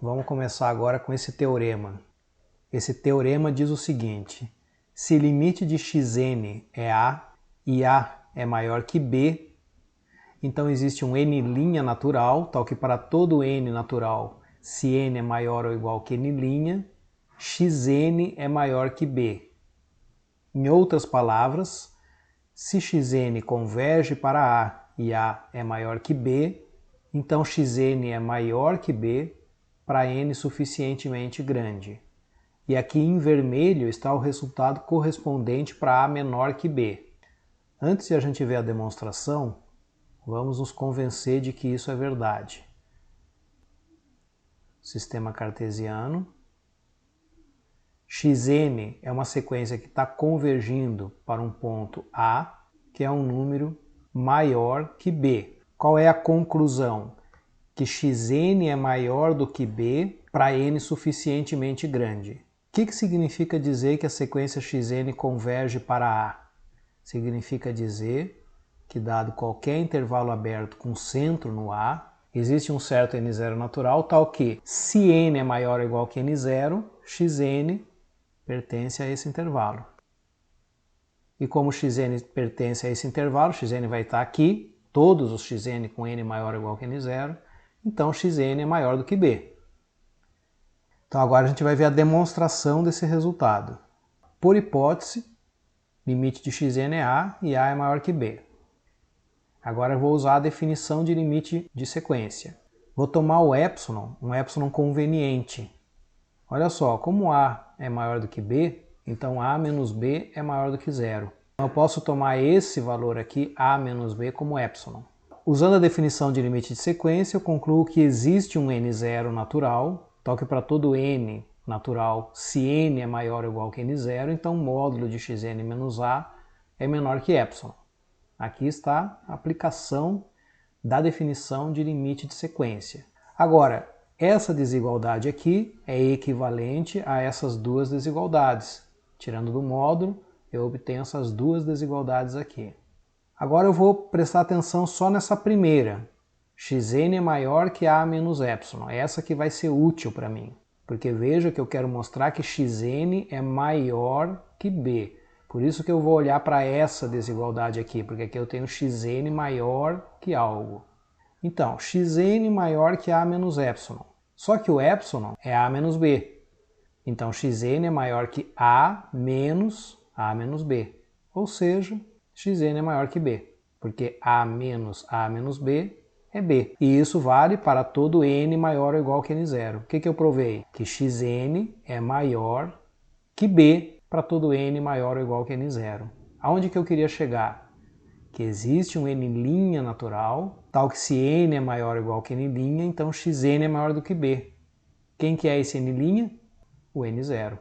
Vamos começar agora com esse teorema. Esse teorema diz o seguinte: se limite de xn é A e A é maior que B, então existe um n' natural, tal que para todo n natural, se n é maior ou igual que n', xn é maior que B. Em outras palavras, se xn converge para A e A é maior que B, então xn é maior que B para n suficientemente grande. E aqui em vermelho está o resultado correspondente para A menor que B. Antes de a gente ver a demonstração, vamos nos convencer de que isso é verdade. Sistema cartesiano. Xn é uma sequência que está convergindo para um ponto A, que é um número maior que B. Qual é a conclusão? Que xn é maior do que B para n suficientemente grande. O que significa dizer que a sequência xn converge para A? Significa dizer que, dado qualquer intervalo aberto com centro no A, existe um certo n0 natural, tal que, se n é maior ou igual que n0, xn pertence a esse intervalo. E como xn pertence a esse intervalo, xn vai estar aqui, todos os xn com n maior ou igual que n0, então xn é maior do que B. Então agora a gente vai ver a demonstração desse resultado. Por hipótese, limite de xn é A e A é maior que B. Agora eu vou usar a definição de limite de sequência. Vou tomar o epsilon, um epsilon conveniente. Olha só, como A é maior do que B, então A menos B é maior do que zero. Eu posso tomar esse valor aqui, A menos B, como epsilon. Usando a definição de limite de sequência, eu concluo que existe um n0 natural, tal que para todo n natural, se n é maior ou igual que n0, então o módulo de xn menos A é menor que epsilon. Aqui está a aplicação da definição de limite de sequência. Agora, essa desigualdade aqui é equivalente a essas duas desigualdades. Tirando do módulo, eu obtenho essas duas desigualdades aqui. Agora eu vou prestar atenção só nessa primeira. Xn é maior que A menos epsilon. Essa que vai ser útil para mim. Porque veja que eu quero mostrar que xn é maior que B. Por isso que eu vou olhar para essa desigualdade aqui, porque aqui eu tenho xn maior que algo. Então, xn maior que A menos epsilon. Só que o epsilon é A menos B. Então, xn é maior que A menos B. Ou seja, xn é maior que B, porque A menos B é B. E isso vale para todo n maior ou igual que n0. O que eu provei? Que xn é maior que B para todo n maior ou igual que n0. Aonde que eu queria chegar? Que existe um n' natural, tal que se n é maior ou igual que n', então xn é maior do que B. Quem que é esse n'? O n0.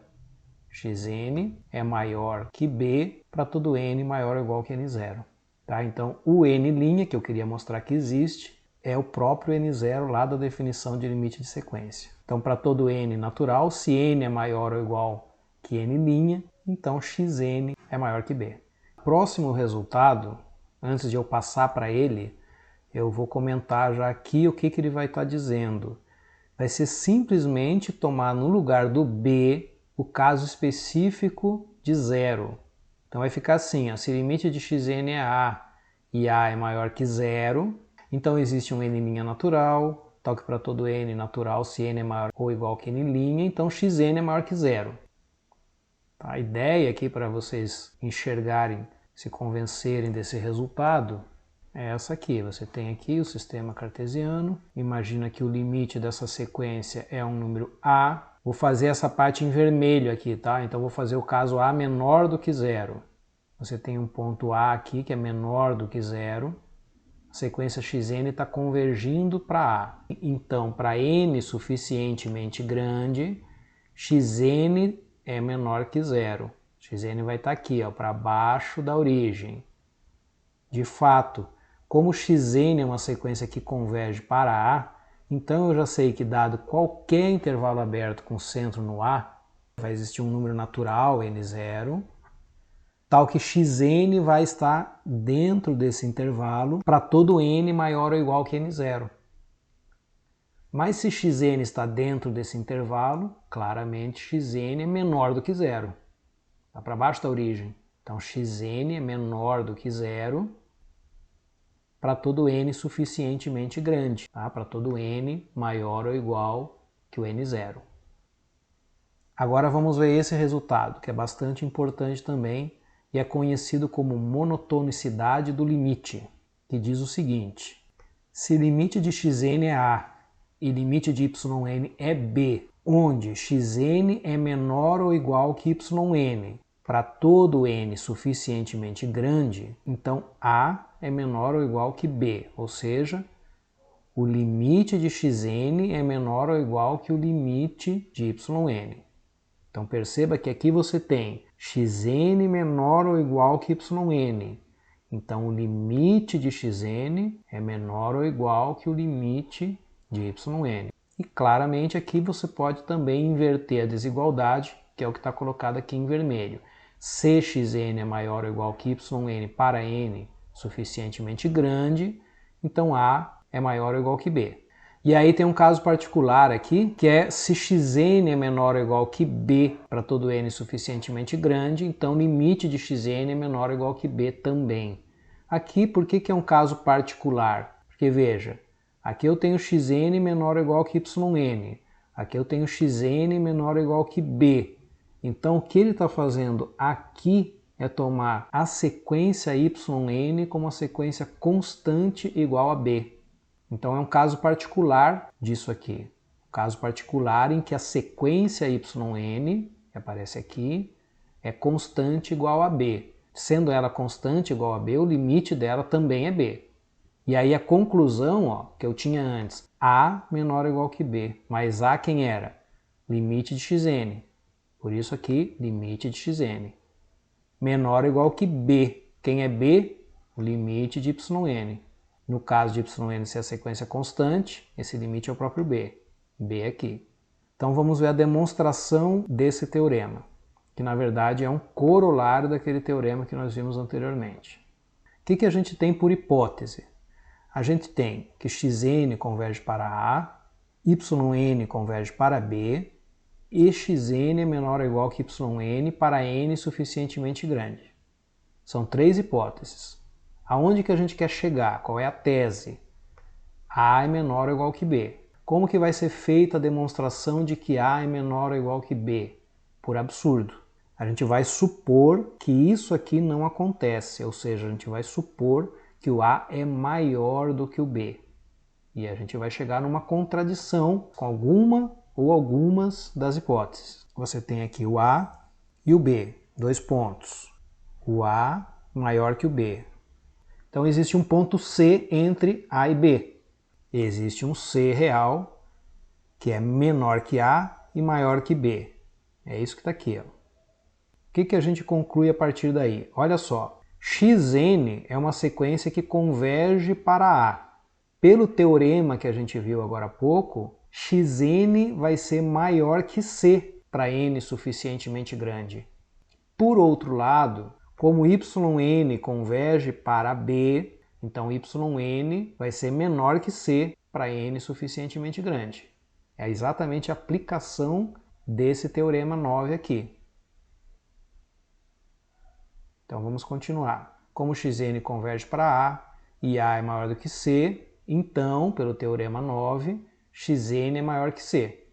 Xn é maior que B para todo n maior ou igual que n0. Tá? Então, o n', que eu queria mostrar que existe, é o próprio n0 lá da definição de limite de sequência. Então, para todo n natural, se n é maior ou igual que n', então xn é maior que B. Próximo resultado, antes de eu passar para ele, eu vou comentar já aqui o que ele vai estar dizendo. Vai ser simplesmente tomar no lugar do B o caso específico de zero. Então vai ficar assim, ó, se o limite de xn é A e A é maior que zero, então existe um n' natural, tal que para todo n natural, se n é maior ou igual que n', então xn é maior que zero. Tá? A ideia aqui para vocês enxergarem, se convencerem desse resultado, é essa aqui. Você tem aqui o sistema cartesiano, imagina que o limite dessa sequência é um número A. Vou fazer essa parte em vermelho aqui, tá? Então vou fazer o caso A menor do que zero. Você tem um ponto A aqui que é menor do que zero. A sequência xn está convergindo para A. Então, para n suficientemente grande, xn é menor que zero. Xn vai estar aqui, para baixo da origem. De fato, como xn é uma sequência que converge para A, então eu já sei que, dado qualquer intervalo aberto com centro no A, vai existir um número natural, n0, tal que xn vai estar dentro desse intervalo para todo n maior ou igual que n0. Mas se xn está dentro desse intervalo, claramente xn é menor do que zero. Está para baixo da origem. Então xn é menor do que zero para todo n suficientemente grande, tá? Para todo n maior ou igual que o n0. Agora vamos ver esse resultado, que é bastante importante também e é conhecido como monotonicidade do limite, que diz o seguinte: se limite de xn é a e limite de yn é b, onde xn é menor ou igual que yn para todo n suficientemente grande, então a é menor ou igual que b, ou seja, o limite de xn é menor ou igual que o limite de yn. Então perceba que aqui você tem xn menor ou igual que yn. Então o limite de xn é menor ou igual que o limite de yn. E claramente aqui você pode também inverter a desigualdade, que é o que está colocado aqui em vermelho. Se xn é maior ou igual que yn para n suficientemente grande, então a é maior ou igual que b. E aí tem um caso particular aqui, que é se xn é menor ou igual que b para todo n suficientemente grande, então o limite de xn é menor ou igual que b também. Aqui, por que é um caso particular? Porque veja, aqui eu tenho xn menor ou igual que yn, aqui eu tenho xn menor ou igual que b. Então o que ele está fazendo aqui é tomar a sequência yn como uma sequência constante igual a b. Então é um caso particular disso aqui. Um caso particular em que a sequência yn, que aparece aqui, é constante igual a b. Sendo ela constante igual a b, o limite dela também é b. E aí a conclusão, ó, que eu tinha antes, a menor ou igual que b. Mas a quem era? Limite de xn. Por isso aqui, limite de xn. Menor ou igual que b. Quem é b? O limite de yn. No caso de yn ser a sequência constante, esse limite é o próprio b. b aqui. Então vamos ver a demonstração desse teorema, que na verdade é um corolário daquele teorema que nós vimos anteriormente. O que a gente tem por hipótese? A gente tem que xn converge para a, yn converge para b, e xn é menor ou igual que yn para n suficientemente grande. São três hipóteses. Aonde que a gente quer chegar? Qual é a tese? A é menor ou igual que b. Como que vai ser feita a demonstração de que a é menor ou igual que b? Por absurdo. A gente vai supor que isso aqui não acontece, ou seja, a gente vai supor que o a é maior do que o b. E a gente vai chegar numa contradição com alguma ou algumas das hipóteses. Você tem aqui o a e o b, dois pontos. O a maior que o b. Então existe um ponto C entre A e B. Existe um C real que é menor que A e maior que B. É isso que está aqui. Ó. O que a gente conclui a partir daí? Olha só, xn é uma sequência que converge para A. Pelo teorema que a gente viu agora há pouco, xn vai ser maior que C para n suficientemente grande. Por outro lado, como yn converge para b, então yn vai ser menor que c para n suficientemente grande. É exatamente a aplicação desse teorema 9 aqui. Então vamos continuar. Como xn converge para a e a é maior do que c, então, pelo teorema 9, xn é maior que c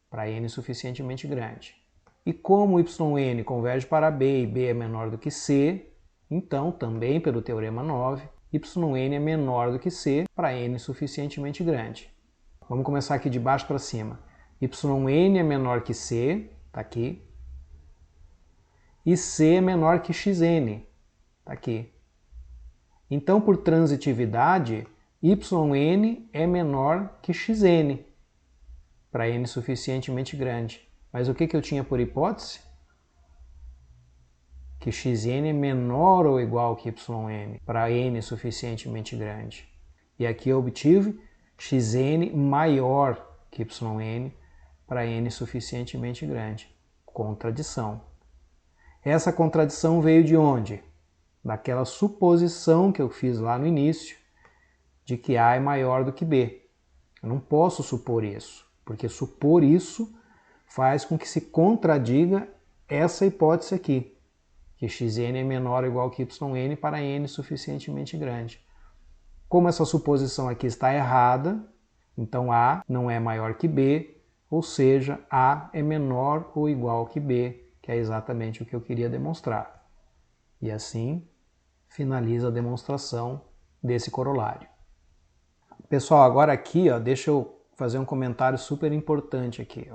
para n suficientemente grande. E como yn converge para b e b é menor do que c, então, também pelo teorema 9, yn é menor do que c para n suficientemente grande. Vamos começar aqui de baixo para cima. Yn é menor que c, está aqui, e c é menor que xn, está aqui. Então, por transitividade, yn é menor que xn para n suficientemente grande. Mas o que eu tinha por hipótese? Que xn é menor ou igual que yn para n suficientemente grande. E aqui eu obtive xn maior que yn para n suficientemente grande. Contradição. Essa contradição veio de onde? Daquela suposição que eu fiz lá no início de que a é maior do que b. Eu não posso supor isso, porque supor isso faz com que se contradiga essa hipótese aqui, que xn é menor ou igual que yn para n suficientemente grande. Como essa suposição aqui está errada, então A não é maior que B, ou seja, A é menor ou igual que B, que é exatamente o que eu queria demonstrar. E assim finaliza a demonstração desse corolário. Pessoal, agora aqui, deixa eu fazer um comentário super importante aqui.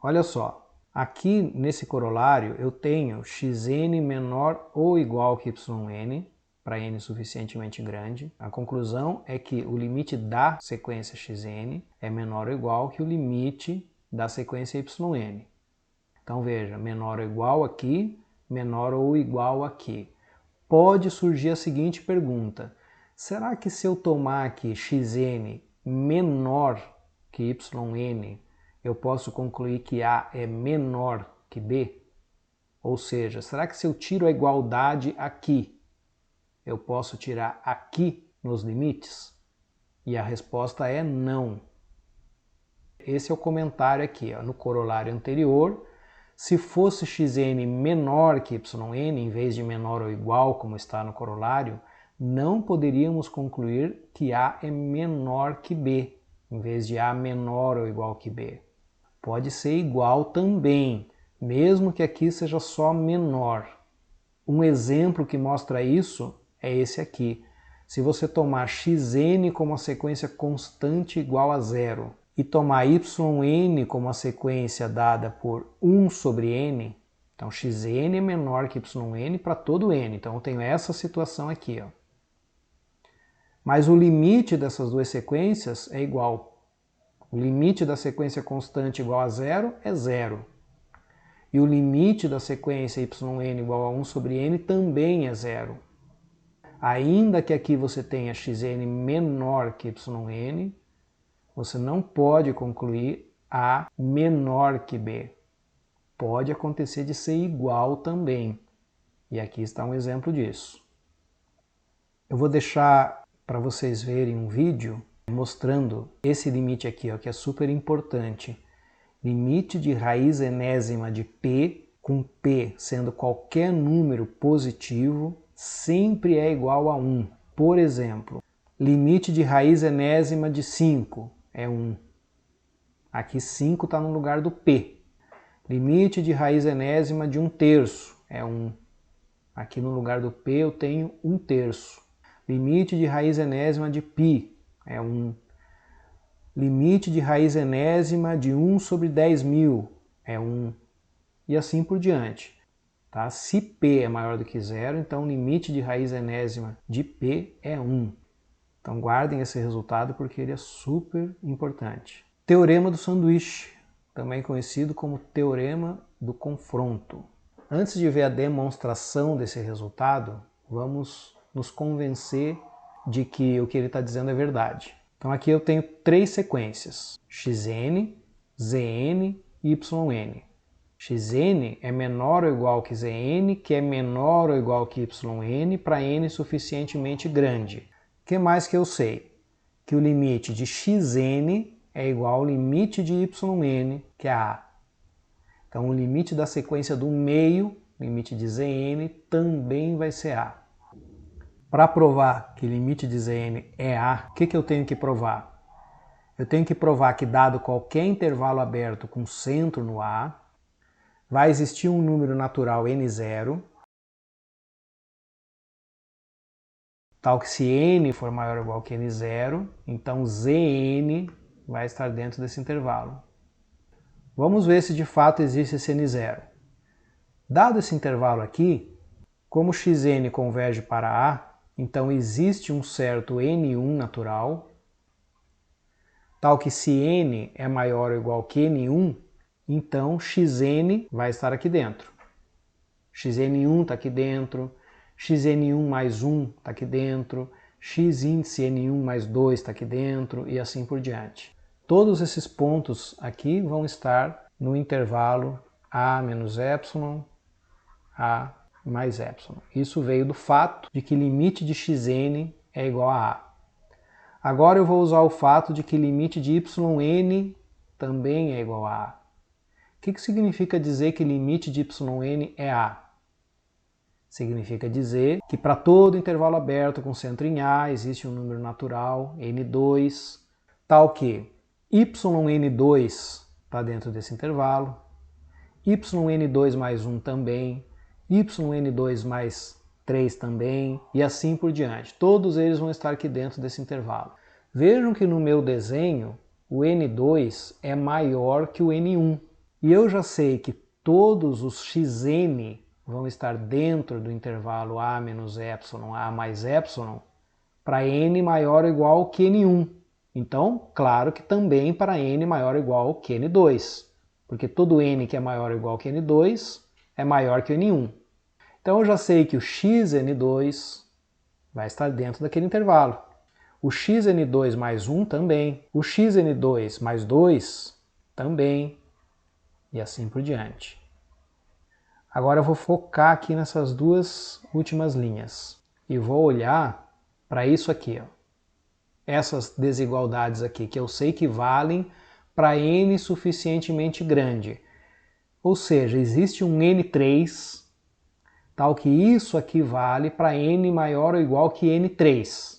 Olha só, aqui nesse corolário eu tenho xn menor ou igual que yn, para n suficientemente grande. A conclusão é que o limite da sequência xn é menor ou igual que o limite da sequência yn. Então veja, menor ou igual aqui, menor ou igual aqui. Pode surgir a seguinte pergunta: será que se eu tomar aqui xn menor que yn, eu posso concluir que A é menor que B? Ou seja, será que se eu tiro a igualdade aqui, eu posso tirar aqui nos limites? E a resposta é não. Esse é o comentário aqui, no corolário anterior. Se fosse xn menor que yn, em vez de menor ou igual, como está no corolário, não poderíamos concluir que A é menor que B, em vez de A menor ou igual que B. Pode ser igual também, mesmo que aqui seja só menor. Um exemplo que mostra isso é esse aqui. Se você tomar xn como uma sequência constante igual a zero e tomar yn como uma sequência dada por 1 sobre n, então xn é menor que yn para todo n. Então eu tenho essa situação aqui. Mas o limite dessas duas sequências é igual. O limite da sequência constante igual a zero é zero. E o limite da sequência yn igual a 1 sobre n também é zero. Ainda que aqui você tenha xn menor que yn, você não pode concluir A menor que B. Pode acontecer de ser igual também. E aqui está um exemplo disso. Eu vou deixar para vocês verem um vídeo mostrando esse limite aqui, que é super importante. Limite de raiz enésima de P, com P sendo qualquer número positivo, sempre é igual a 1. Por exemplo, limite de raiz enésima de 5 é 1. Aqui 5 está no lugar do P. Limite de raiz enésima de 1/3 é 1. Aqui no lugar do P eu tenho 1/3. Limite de raiz enésima de π é 1. Limite de raiz enésima de 1 sobre 10.000 é 1. E assim por diante. Tá? Se P é maior do que zero, então o limite de raiz enésima de P é 1. Então guardem esse resultado porque ele é super importante. Teorema do sanduíche, também conhecido como teorema do confronto. Antes de ver a demonstração desse resultado, vamos nos convencer de que o que ele está dizendo é verdade. Então aqui eu tenho três sequências: xn, zn e yn. xn é menor ou igual que zn, que é menor ou igual que yn para n suficientemente grande. O que mais que eu sei? Que o limite de xn é igual ao limite de yn, que é a. Então o limite da sequência do meio, limite de zn, também vai ser a. Para provar que limite de zn é a, o que eu tenho que provar? Eu tenho que provar que, dado qualquer intervalo aberto com centro no A, vai existir um número natural n0, tal que se n for maior ou igual que n0, então zn vai estar dentro desse intervalo. Vamos ver se de fato existe esse n0. Dado esse intervalo aqui, como xn converge para A, então existe um certo n1 natural, tal que se n é maior ou igual que n1, então xn vai estar aqui dentro. xn1 está aqui dentro, xn1 mais 1 está aqui dentro, x índice n1 mais 2 está aqui dentro e assim por diante. Todos esses pontos aqui vão estar no intervalo a menos epsilon, a mais epsilon. Isso veio do fato de que limite de xn é igual a A. Agora eu vou usar o fato de que limite de yn também é igual a A. O que significa dizer que limite de yn é A? Significa dizer que para todo intervalo aberto com centro em A existe um número natural, n2, tal que yn2 está dentro desse intervalo, yn2 mais 1 também, yn2 mais 3 também, e assim por diante. Todos eles vão estar aqui dentro desse intervalo. Vejam que no meu desenho, o n2 é maior que o n1. E eu já sei que todos os xn vão estar dentro do intervalo a menos epsilon, a mais epsilon, para n maior ou igual que n1. Então, claro que também para n maior ou igual que n2, porque todo n que é maior ou igual que n2 é maior que o n1. Então eu já sei que o xn2 vai estar dentro daquele intervalo. O xn2 mais 1 também, o xn2 mais 2 também, e assim por diante. Agora eu vou focar aqui nessas duas últimas linhas e vou olhar para isso aqui, ó. Essas desigualdades aqui, que eu sei que valem para n suficientemente grande. Ou seja, existe um n3, tal que isso aqui vale para n maior ou igual que n3.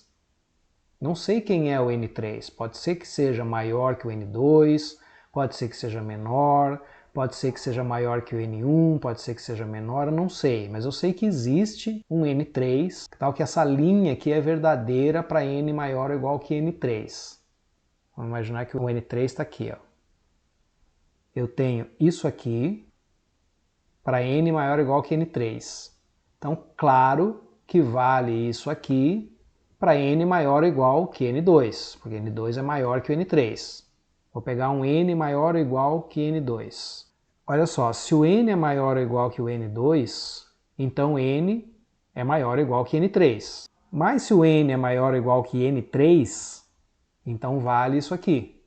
Não sei quem é o n3, pode ser que seja maior que o n2, pode ser que seja menor, pode ser que seja maior que o n1, pode ser que seja menor, eu não sei, mas eu sei que existe um n3, tal que essa linha aqui é verdadeira para n maior ou igual que n3. Vamos imaginar que o n3 está aqui, ó. Eu tenho isso aqui para n maior ou igual que n3. Então, claro que vale isso aqui para n maior ou igual que n2, porque n2 é maior que o n3. Vou pegar um n maior ou igual que n2. Olha só, se o n é maior ou igual que o n2, então n é maior ou igual que n3. Mas se o n é maior ou igual que n3, então vale isso aqui.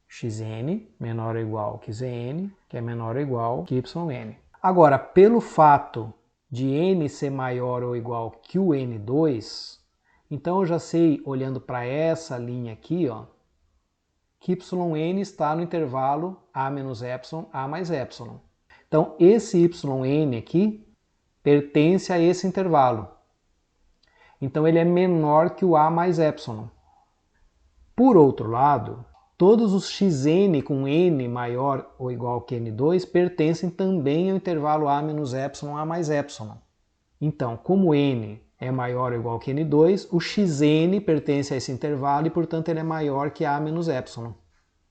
xn menor ou igual que zn, que é menor ou igual que yn. Agora, pelo fato de n ser maior ou igual que o n2, então eu já sei, olhando para essa linha aqui, ó, que yn está no intervalo a menos epsilon, a mais epsilon. Então, esse yn aqui pertence a esse intervalo. Então, ele é menor que o a mais epsilon. Por outro lado, todos os xn com n maior ou igual que n2 pertencem também ao intervalo a menos epsilon, a mais epsilon. Então, como n é maior ou igual que n2, o xn pertence a esse intervalo e, portanto, ele é maior que a menos epsilon.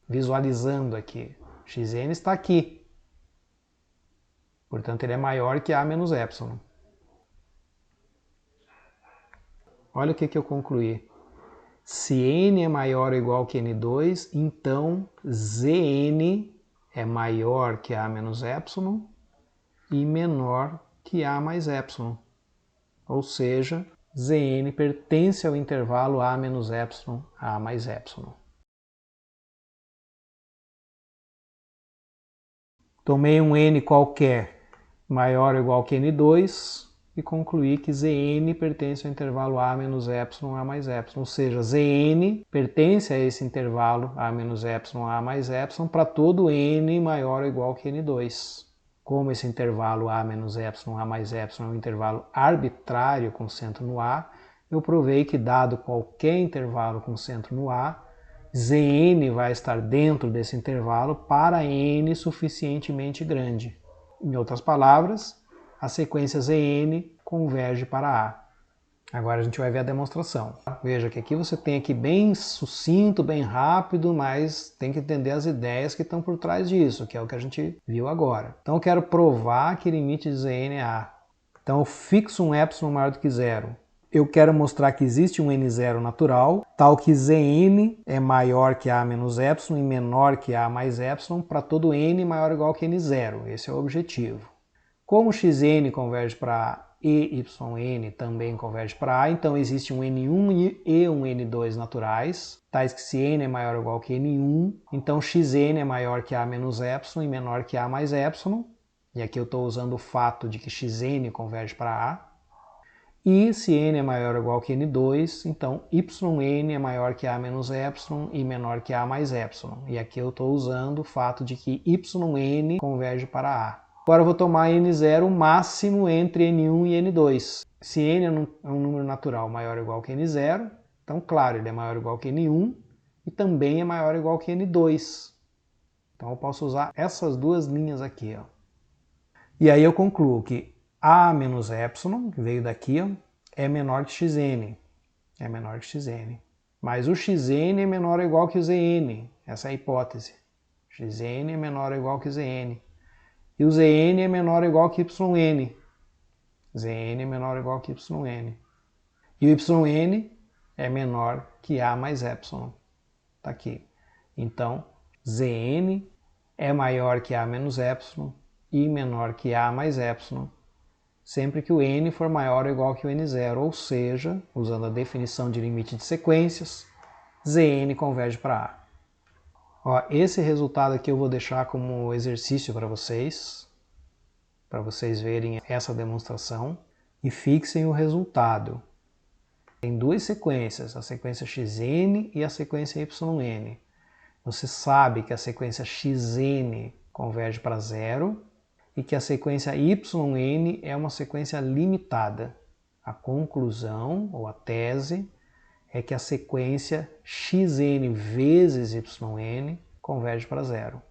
Visualizando aqui, xn está aqui. Portanto, ele é maior que a menos epsilon. Olha o que eu concluí. Se n é maior ou igual que n2, então zn é maior que a menos epsilon e menor que a mais epsilon. Ou seja, zn pertence ao intervalo a menos epsilon, a mais epsilon. Tomei um n qualquer maior ou igual que n2 e concluí que zn pertence ao intervalo a menos epsilon, a mais epsilon. Ou seja, zn pertence a esse intervalo a menos epsilon, a mais epsilon para todo n maior ou igual que n2. Como esse intervalo a menos epsilon, a mais epsilon é um intervalo arbitrário com centro no A, eu provei que, dado qualquer intervalo com centro no A, Zn vai estar dentro desse intervalo para n suficientemente grande. Em outras palavras, a sequência Zn converge para A. Agora a gente vai ver a demonstração. Veja que aqui você tem aqui bem sucinto, bem rápido, mas tem que entender as ideias que estão por trás disso, que é o que a gente viu agora. Então eu quero provar que limite de Zn é A. Então eu fixo um epsilon maior do que zero. Eu quero mostrar que existe um n0 natural, tal que Zn é maior que A menos epsilon e menor que A mais epsilon para todo n maior ou igual que n0. Esse é o objetivo. Como xn converge para A e yn também converge para A, então existe um n1 e um n2 naturais, tais que se n é maior ou igual que n1, então xn é maior que A menos epsilon e menor que A mais epsilon, e aqui eu estou usando o fato de que xn converge para A. E se n é maior ou igual que n2, então yn é maior que a menos epsilon e menor que a mais epsilon. E aqui eu estou usando o fato de que yn converge para a. Agora eu vou tomar n0 máximo entre n1 e n2. Se n é um número natural maior ou igual que n0, então claro, ele é maior ou igual que n1 e também é maior ou igual que n2. Então eu posso usar essas duas linhas aqui, ó. E aí eu concluo que a menos epsilon, que veio daqui, ó, é menor que xn. É menor que xn. Mas o xn é menor ou igual que o zn. Essa é a hipótese. Xn é menor ou igual que o zn. E o zn é menor ou igual que yn. Zn é menor ou igual que yn. E o yn é menor que a mais epsilon. Está aqui. Então, Zn é maior que a menos epsilon e menor que a mais epsilon, sempre que o n for maior ou igual que o n0, ou seja, usando a definição de limite de sequências, Zn converge para a. Ó, esse resultado aqui eu vou deixar como exercício para vocês verem essa demonstração, e fixem o resultado. Tem duas sequências, a sequência xn e a sequência yn. Você sabe que a sequência xn converge para zero e que a sequência yn é uma sequência limitada. A conclusão, ou a tese, é que a sequência xn vezes yn converge para zero.